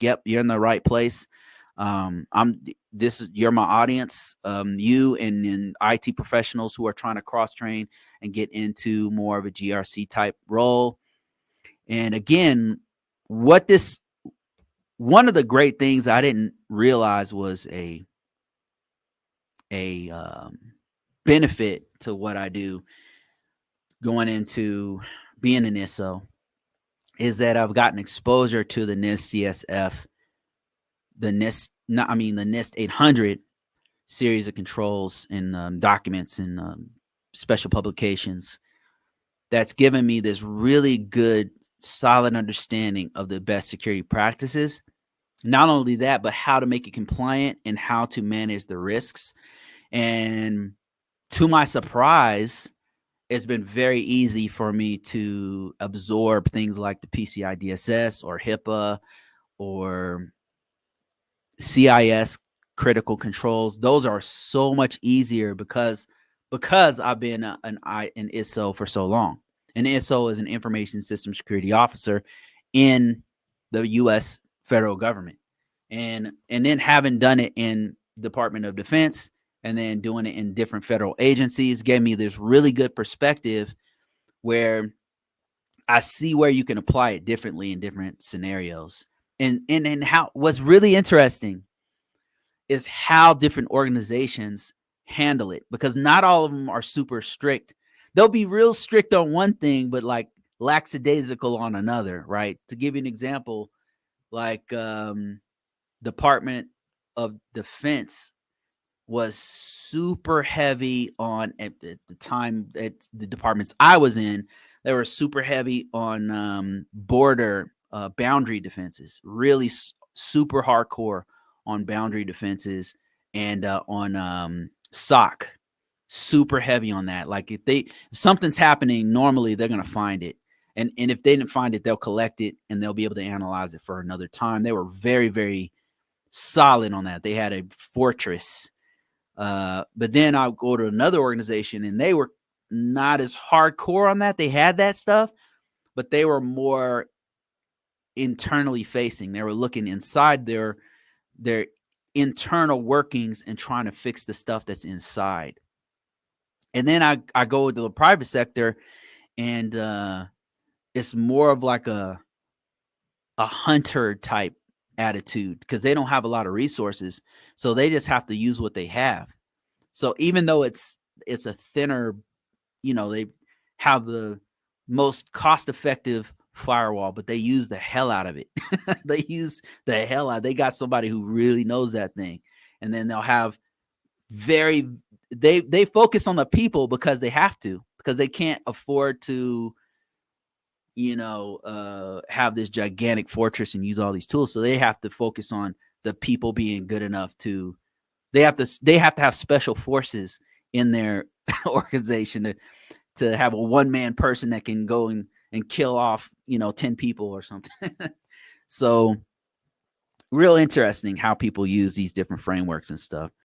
yep, you're in the right place. You're my audience. You and IT professionals who are trying to cross train and get into more of a GRC type role. And again, what this one of the great things I didn't realize was a benefit to what I do going into being an ISO is that I've gotten exposure to the NIST CSF, the NIST, not, I mean the NIST 800 series of controls and documents and special publications. That's given me this really good, solid understanding of the best security practices. Not only that, but how to make it compliant and how to manage the risks. And to my surprise, it's been very easy for me to absorb things like the PCI DSS or HIPAA or CIS critical controls. Those are so much easier because I've been an ISO for so long. An ISO is an information system security officer in the U.S. federal government, and then having done it in Department of Defense and then doing it in different federal agencies gave me this really good perspective where I see where you can apply it differently in different scenarios. And how what's really interesting is how different organizations handle it, because not all of them are super strict. They'll be real strict on one thing, but like lackadaisical on another, right? To give you an example, like Department of Defense was super heavy on at the time at the departments I was in. They were super heavy on border boundary defenses, really super hardcore on boundary defenses and on SOC, super heavy on that. Like if something's happening, normally they're gonna find it, and if they didn't find it, they'll collect it and they'll be able to analyze it for another time. They were very, very solid on that. They had a fortress. But then I'll go to another organization and they were not as hardcore on that. They had that stuff, but they were more internally facing. They were looking inside their internal workings and trying to fix the stuff that's inside. And then I go to the private sector, and it's more of like a hunter type attitude because they don't have a lot of resources, so they just have to use what they have. So even though it's a thinner, they have the most cost effective firewall, but they use the hell out of it. They use the hell out. They got somebody who really knows that thing, and then they'll have they focus on the people because they have to, because they can't afford to have this gigantic fortress and use all these tools. So they have to focus on the people being good enough to. They have to have special forces in their organization to have a one-man person that can go and kill off 10 people or something. So real interesting how people use these different frameworks and stuff.